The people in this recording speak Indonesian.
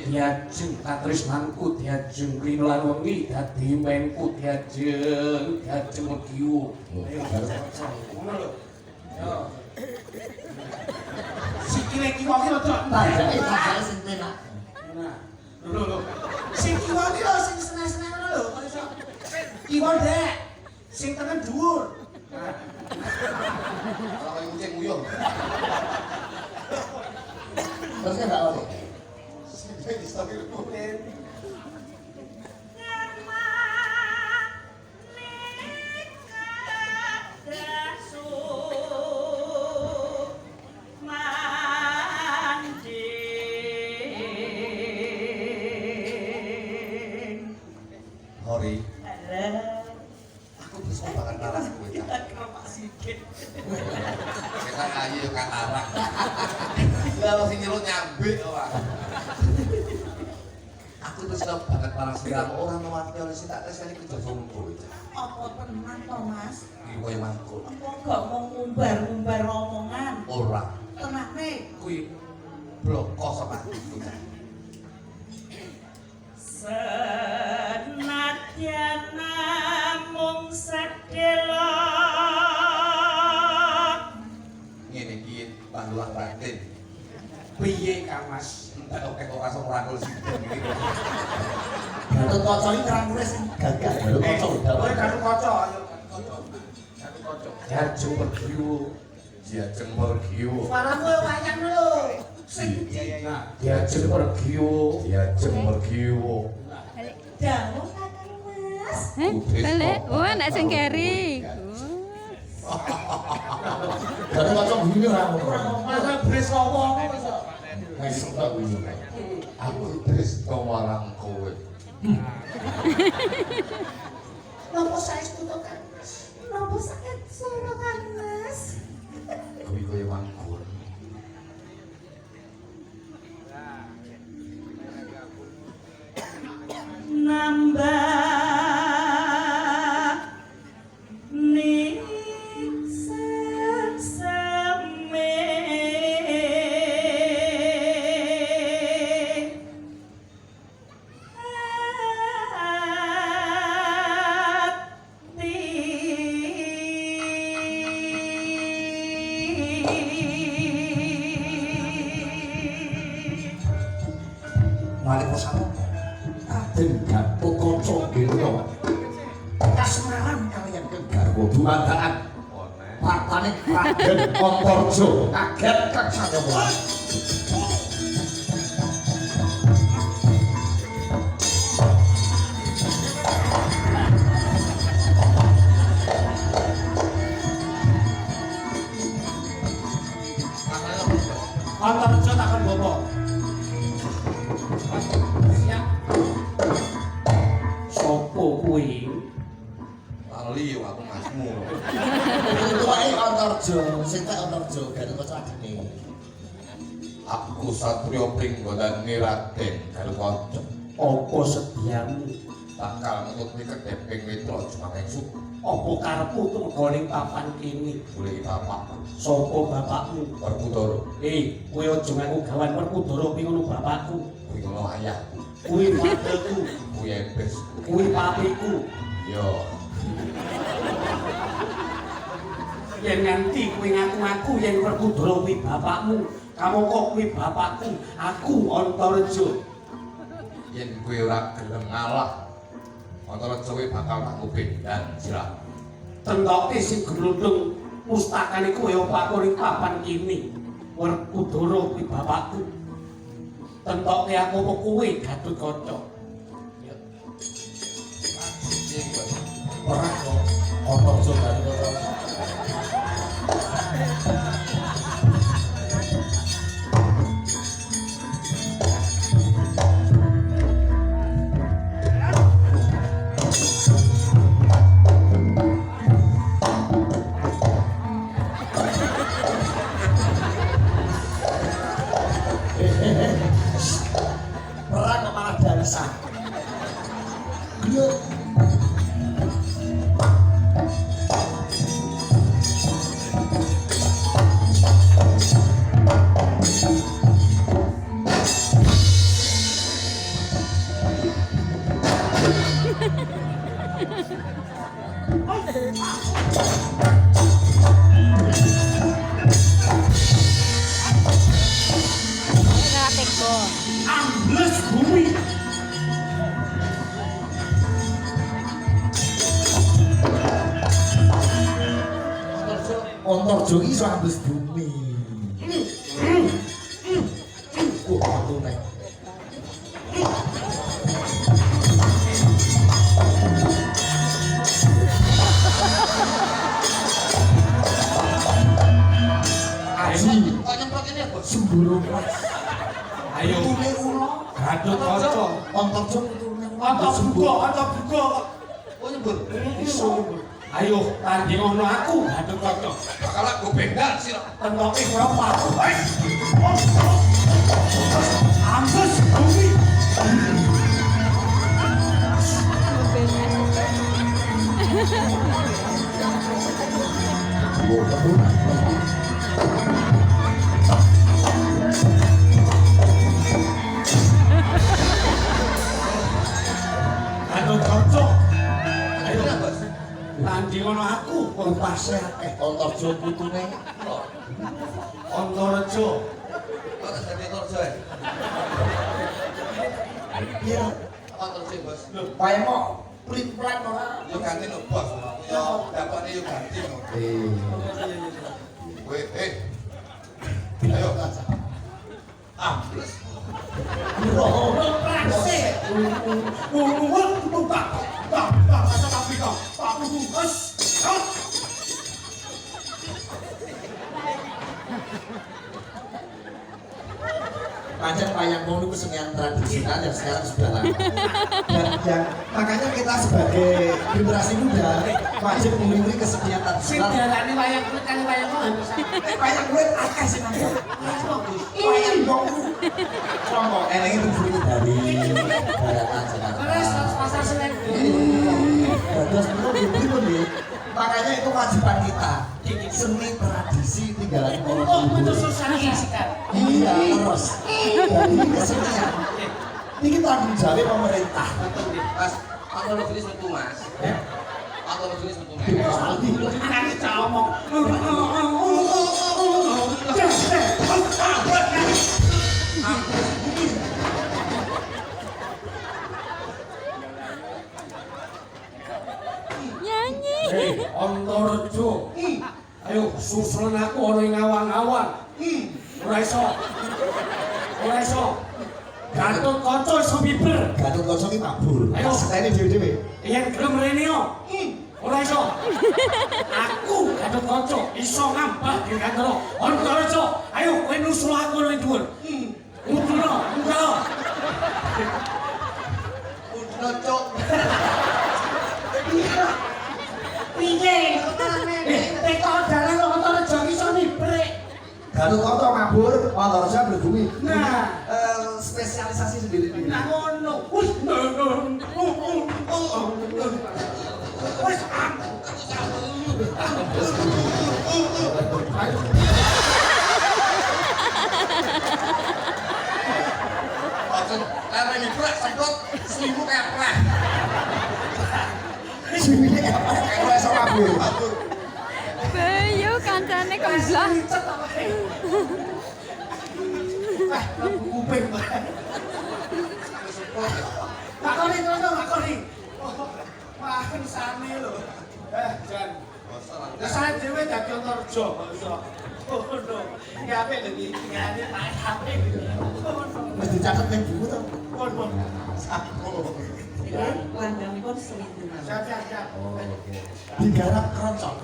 diajeng katresnanku diajeng rino lan wengi dadi menku diajeng mediu. Ayo ngono lho. Yo. Sikile ki wong rada tajake tajake sing penak. Nah. Lho. Sing kiwa ki lho sing seneng-seneng ngono lho, kok iso. Kiwa ndek. Sing tengen dhuwur. Kalau kayak kucing nguyuh. Terus kan gak oleh. Sampai disambilin. Hori. Aku bisa makan darah kowe. Kita ayu katarak. Lah sing nyeluk nyambe ora. Aku terus banget parang sirang orang mati oleh sing tak tesani kerja sombong. Apa tenan to, Mas? Iki koyo mangkul. Engko gak mau ngumbar-ngumbar omongan. Ora. Tenane. Kuwi bloko sama Senadyan namung sedelo. ngene iki pandulang Raden. Piye Kang Mas? Entek oke kok rasa ngrangkul sithik iki. Gatot kaca iki ngrangkule sing gagah. Gatot kaca Kowe Gatot kaca ayo Gatot kaca. Diajeng mediu. Diajeng mergiu. Suaramu wayang lho. Sing Nah, diajeng mediu. Diajeng mergiu. dawuh kakang Mas. Balik, anak sing keri. Gatot kaca ngene ora ngono. Masa bres ngomong iso. Wis kok iki. Aku tresno marang kowe. Napa saestu to Kang Mas? Napa sakit suara Kang Mas? Kuwi koyo mangkul. Nambah niksan seme Waalaikumsalam. Raden Gatot kaca ngene. Kasemaran kaliyan garwa dumadaan. Patane Raden Antarja kaget kaksanyapa. Antarja takon bapak. Siap. Sopo kuwi? Lali yo aku masmu. Tuwae Antarja, sing tak Antarja Gatot kaca adine. Aku Satria Pringgodane Raden Gatot. Apa sediamu? Bakal nutut kedeping mitra Jumangeng Suku. Apa karepmu tumenggoning papan kene? Boleh bapak Sapa bapakmu? Werkudara. Kowe aja ngaku gawan Werkudara kuwi ngono bapakku. Kuwi ngono ayahku. Kuwi padeku, Kuwi ebes. kuwi papiku. Yo. Yen nganti kowe ngaku-ngaku yen Werkudara kuwi bapakmu, kamangka kuwi bapakku, aku Antarja. Yen kowe ora gelem ngalah, antara kowe bakal tak bendan sirah. Tentoke sing glundung pustakane kowe apa ning papan kene. Werkudara kuwi bapakku. Tentoke aku apa kowe Gatot kaca. Ora kok Antarja Gatot kaca. Perang kok malah dansa. Gluk. ambles bumi. Antarja iso ambles bumi. Metu nek. Aji, Kok nyemprot ini ya, Bos? semburu mas. Ayo, Tune ulo. Gatotkaca. Antarja metune Anta buka. Oh nyembur. Iso nyembur. Ayo, tandingono aku Gatotkaca. Bakal aku bendan sira. Tentoke kowe paku. Ambles bumi. Gatotkaca. Ayo, Iya, Bos. tandingono aku Kompase akeh Antarja putune. Antareja. Kok tak jadi torjo ya? Iya, Torjo, Bos. payemo plit-plat ora. Yo ganti lho, Bos. Yo dapatnya yo ganti lho. Weh, ayo. Ambles. Pancen wayang mau itu kesenian tradisional yang sekarang sudah lama. Dan yang makanya kita sebagai generasi muda wajib mengikuti kesenian tradisional. Sidarane wayang kulit kali wayang mau. Wayang kulit akeh sih nanti. Wayang mau. Contoh, eneng itu buri dari daratan Jakarta. Terus pasar Senen. Terus itu pun ya. Makanya itu kewajiban kita. Seni tradisi tinggalan orang Oh, dulu. betul sosialisasikan. Iya, terus. Jadi kesenian. Ini tanggung jawab pemerintah. Mas, aku lu jenis metu, Mas. Aku lu jenis metu. Anaknya ngomong. Nyanyi. Antareja. Ayo susulan aku ana ing awang-awang. Ora iso. Ora iso. Gatotkaca iso miber. Gatotkaca ki mabur. Ayo. Setene dhewe-dhewe. Yen gelem rene yo. Ora iso. Aku Gatotkaca iso ngambah Dirgantara. Antareja, ayo kowe nusul aku nang dhuwur. Uduna, udana. Udah, Cok. Piye? Teko dalan kok Antareja iso miber. Gatotkaca mabur, Antareja berbumi. Nah. Spesialisasi sendiri-sendiri. Nah ngono. Wis. Wis Maksud, lereng gerak sedot, seminggu kayak pernah. Sini apa? Kayak iso mabur. Bayu kancane kemblah. kuping. Takoni terus takoni. Wah, sane lho. Jan. Lah saya dhewe dadi Antareja, bangsa. Oh, no. Iki apik lho iki. Ngene tak HP. Wis dicatet ning buku to. Pun. Landangipun selingkuh. Siap. Digarap keroncong.